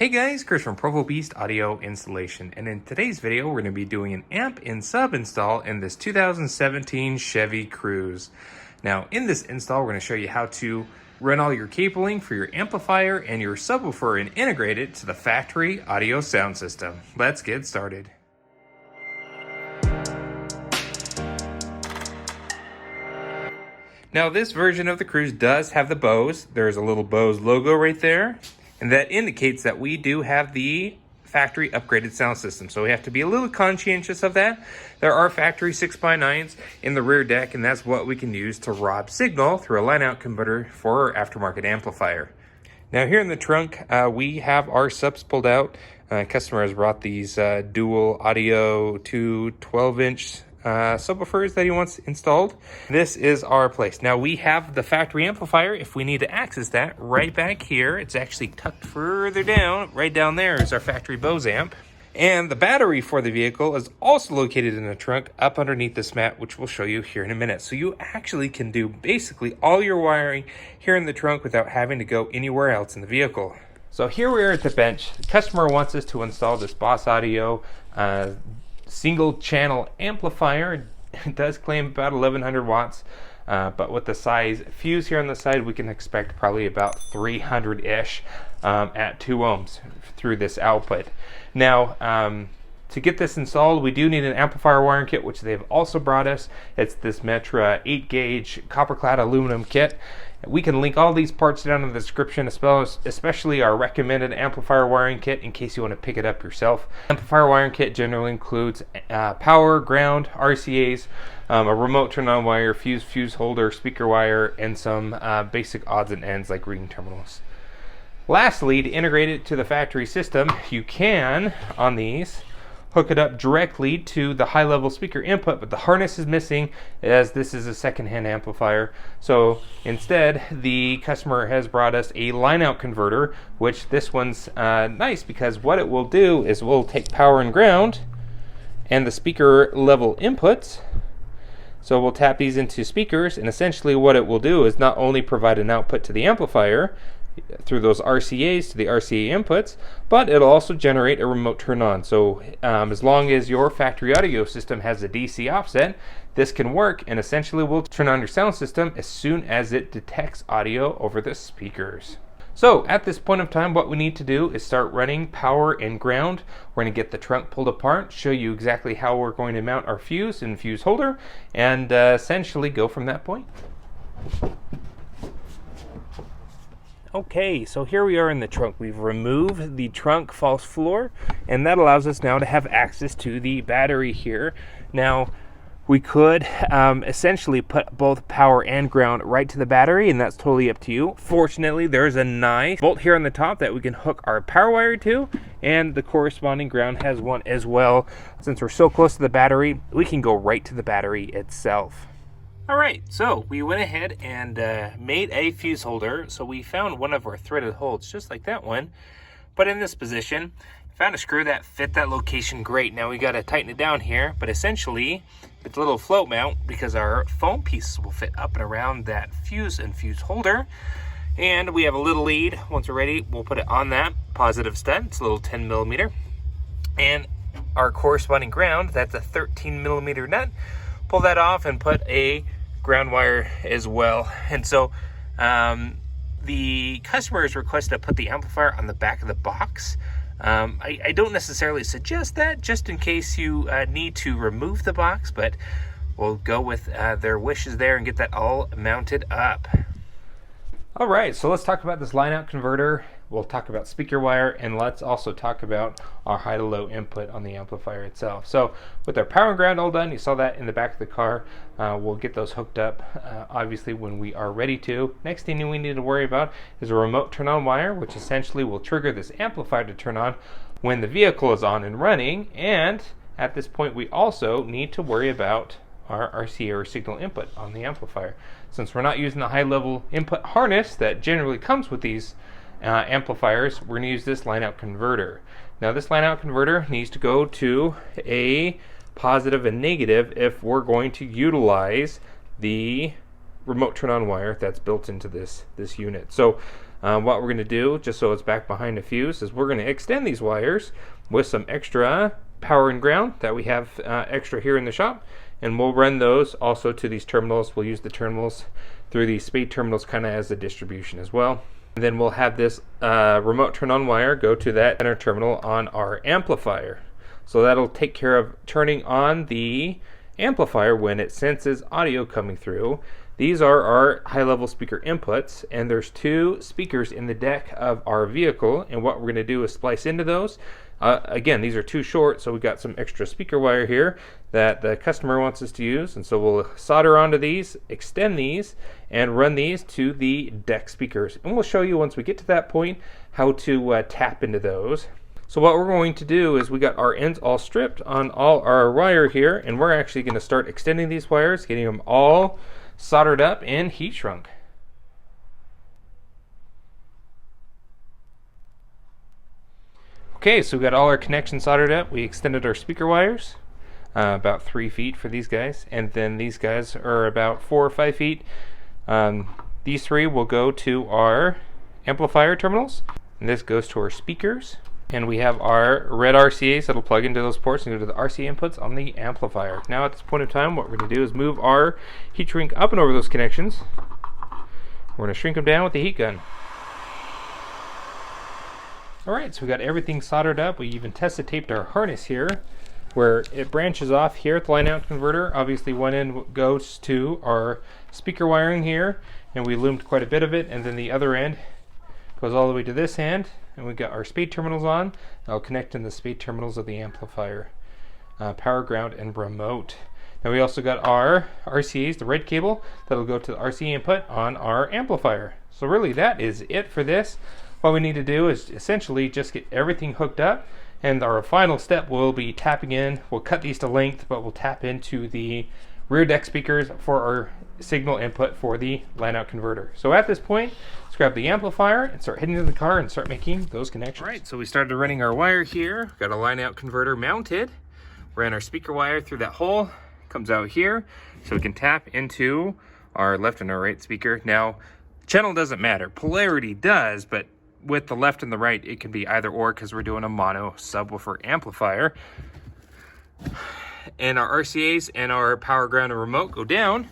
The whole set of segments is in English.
Hey guys, Chris from Provo Beast Audio Installation, and in today's video we're going to be doing an amp and sub install in this 2017 Chevy Cruze. Now in this install we're going to show you how to run all your cabling for your amplifier and your subwoofer and integrate it to the factory audio sound system. Let's get started. Now this version of the Cruze does have the Bose. There's a little Bose logo right there. And that indicates that we do have the factory upgraded sound system. So we have to be a little conscientious of that. There are factory 6x9s in the rear deck, and that's what we can use to rob signal through a line-out converter for our aftermarket amplifier. Now here in the trunk, we have our subs pulled out. Customer has brought these dual audio 12-inch subwoofers that he wants installed. This is our place. Now we have the factory amplifier if we need to access that right back here. It's actually tucked further down. Right down there is our factory Bose amp. And the battery for the vehicle is also located in the trunk up underneath this mat, which we'll show you here in a minute. So you actually can do basically all your wiring here in the trunk without having to go anywhere else in the vehicle. So here we are at the bench. The customer wants us to install this Bose Audio single channel amplifier. It does claim about 1100 watts, but with the size fuse here on the side, we can expect probably about 300-ish at 2 ohms through this output. Now, to get this installed, we do need an amplifier wiring kit, which they've also brought us. It's this Metra 8-gauge copper-clad aluminum kit. We can link all these parts down in the description, especially our recommended amplifier wiring kit in case you want to pick it up yourself. Amplifier wiring kit generally includes power, ground, RCAs, a remote turn-on wire, fuse holder, speaker wire, and some basic odds and ends like reading terminals. Lastly, to integrate it to the factory system, you can, on these, hook it up directly to the high-level speaker input, but the harness is missing as this is a second-hand amplifier. So instead, the customer has brought us a line-out converter, which this one's nice because what it will do is we'll take power and ground and the speaker level inputs. So we'll tap these into speakers, and essentially what it will do is not only provide an output to the amplifier through those RCAs to the RCA inputs, but it'll also generate a remote turn on. So as long as your factory audio system has a DC offset, this can work and essentially will turn on your sound system as soon as it detects audio over the speakers. So at this point of time, what we need to do is start running power and ground. We're going to get the trunk pulled apart, show you exactly how we're going to mount our fuse and fuse holder, and essentially go from that point. Okay, so here we are in the trunk. We've removed the trunk false floor, and that allows us now to have access to the battery here. Now, we could essentially put both power and ground right to the battery, and that's totally up to you. Fortunately, there's a nice bolt here on the top that we can hook our power wire to, and the corresponding ground has one as well. Since we're so close to the battery, we can go right to the battery itself. Alright, so we went ahead and made a fuse holder. So we found one of our threaded holes, just like that one, but in this position. Found a screw that fit that location great. Now we got to tighten it down here, but essentially it's a little float mount because our foam pieces will fit up and around that fuse and fuse holder. And we have a little lead. Once we're ready, we'll put it on that positive stud. It's a little 10mm. And our corresponding ground, that's a 13mm nut. Pull that off and put a ground wire as well. And so the customer has requested to put the amplifier on the back of the box. I don't necessarily suggest that, just in case you need to remove the box, but we'll go with their wishes there and get that all mounted up. All right, so let's talk about this line-out converter. We'll talk about speaker wire, and let's also talk about our high to low input on the amplifier itself. So with our power and ground all done, you saw that in the back of the car. We'll get those hooked up, obviously, when we are ready to. Next thing we need to worry about is a remote turn-on wire, which essentially will trigger this amplifier to turn on when the vehicle is on and running. And at this point, we also need to worry about our RCA or signal input on the amplifier. Since we're not using the high-level input harness that generally comes with these amplifiers, we're going to use this line-out converter. Now this line-out converter needs to go to a positive and negative if we're going to utilize the remote turn-on wire that's built into this unit. So What we're going to do, just so it's back behind the fuse, is we're going to extend these wires with some extra power and ground that we have extra here in the shop, and we'll run those also to these terminals. We'll use the terminals through these spade terminals kind of as a distribution as well. And then we'll have this remote turn on wire go to that center terminal on our amplifier. So that'll take care of turning on the amplifier when it senses audio coming through. These are our high-level speaker inputs, and there's 2 speakers in the deck of our vehicle, and what we're going to do is splice into those. Again, these are too short, so we've got some extra speaker wire here that the customer wants us to use, and so we'll solder onto these, extend these, and run these to the deck speakers. And we'll show you once we get to that point how to tap into those. So what we're going to do is we got our ends all stripped on all our wire here, and we're actually going to start extending these wires, getting them all soldered up and heat shrunk. Okay, so we got all our connections soldered up. We extended our speaker wires about 3 feet for these guys, and then these guys are about 4 or 5 feet. These 3 will go to our amplifier terminals, and this goes to our speakers. And we have our red RCAs that'll plug into those ports and go to the RCA inputs on the amplifier. Now at this point in time, what we're going to do is move our heat shrink up and over those connections. We're going to shrink them down with the heat gun. Alright, so we got everything soldered up. We even tested taped our harness here where it branches off here at the line out converter. Obviously one end goes to our speaker wiring here, and we loomed quite a bit of it, and then the other end goes all the way to this end, and we've got our spade terminals on. I'll connect in the spade terminals of the amplifier, power, ground, and remote. Now we also got our RCAs, the red cable, that'll go to the RCA input on our amplifier. So really that is it for this. What we need to do is essentially just get everything hooked up, and our final step will be tapping in. We'll cut these to length, but we'll tap into the rear deck speakers for our signal input for the line out converter. So at this point, let's grab the amplifier and start heading to the car and start making those connections. All right, so we started running our wire here. Got a line out converter mounted. Ran our speaker wire through that hole. Comes out here, so we can tap into our left and our right speaker. Now, channel doesn't matter. Polarity does, but with the left and the right, it can be either or because we're doing a mono subwoofer amplifier. And our RCAs and our power, ground, and remote go down.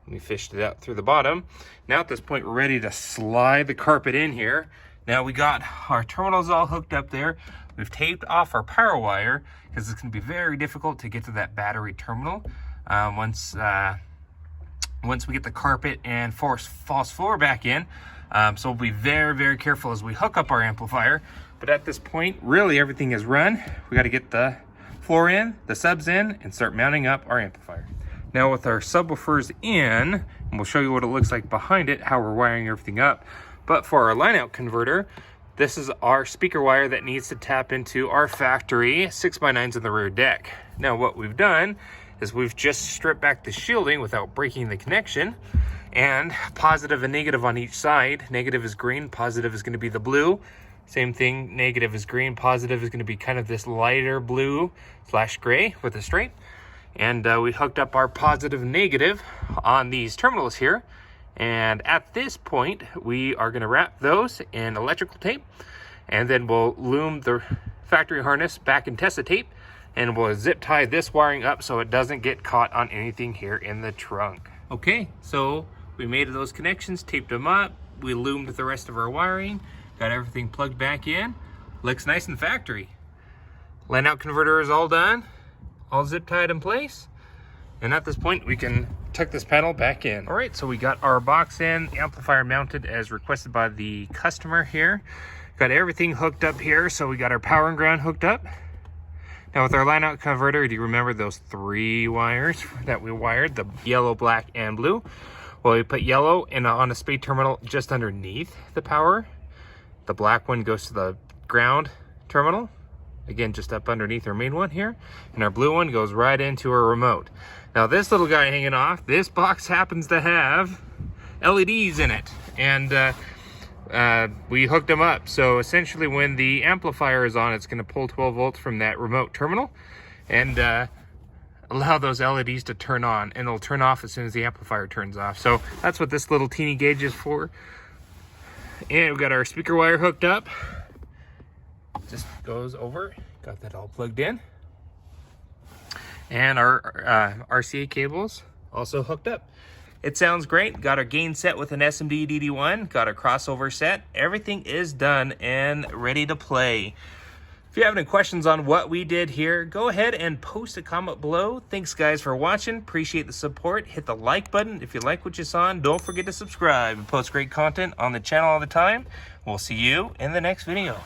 We fished it out through the bottom. Now at this point, we're ready to slide the carpet in here. Now we got our terminals all hooked up there. We've taped off our power wire because it's going to be very difficult to get to that battery terminal once we get the carpet and false floor back in. So we'll be very, very careful as we hook up our amplifier. But at this point, really everything is run. We got to get the floor in, the subs in, and start mounting up our amplifier. Now with our subwoofers in, and we'll show you what it looks like behind it, how we're wiring everything up. But for our line out converter, this is our speaker wire that needs to tap into our factory 6x9s in the rear deck. Now what we've done is we've just stripped back the shielding without breaking the connection, and positive and negative on each side. Negative is green, positive is going to be the blue. Same thing, negative is green, positive is going to be kind of this lighter blue / gray with a stripe. And we hooked up our positive and negative on these terminals here. And at this point, we are going to wrap those in electrical tape, and then we'll loom the factory harness back in Tessa tape, and we'll zip tie this wiring up so it doesn't get caught on anything here in the trunk. Okay, so we made those connections, taped them up, we loomed the rest of our wiring, got everything plugged back in. Looks nice in the factory. Line out converter is all done, all zip tied in place. And at this point, we can tuck this panel back in. All right, so we got our box in, amplifier mounted as requested by the customer here. Got everything hooked up here, so we got our power and ground hooked up. Now with our line out converter, do you remember those 3 wires that we wired, the yellow, black, and blue? Well, we put yellow on a spade terminal just underneath the power. The black one goes to the ground terminal, again, just up underneath our main one here. And our blue one goes right into our remote. Now this little guy hanging off, this box happens to have LEDs in it. And we hooked them up. So essentially when the amplifier is on, it's going to pull 12 volts from that remote terminal and allow those LEDs to turn on, and it'll turn off as soon as the amplifier turns off. So that's what this little teeny gauge is for. And we've got our speaker wire hooked up. Just goes over. Got that all plugged in. And our RCA cables also hooked up. It sounds great. Got our gain set with an SMD DD1. Got our crossover set. Everything is done and ready to play. If you have any questions on what we did here, go ahead and post a comment below. Thanks guys for watching. Appreciate the support. Hit the like button if you like what you saw, and don't forget to subscribe. We post great content on the channel all the time. We'll see you in the next video.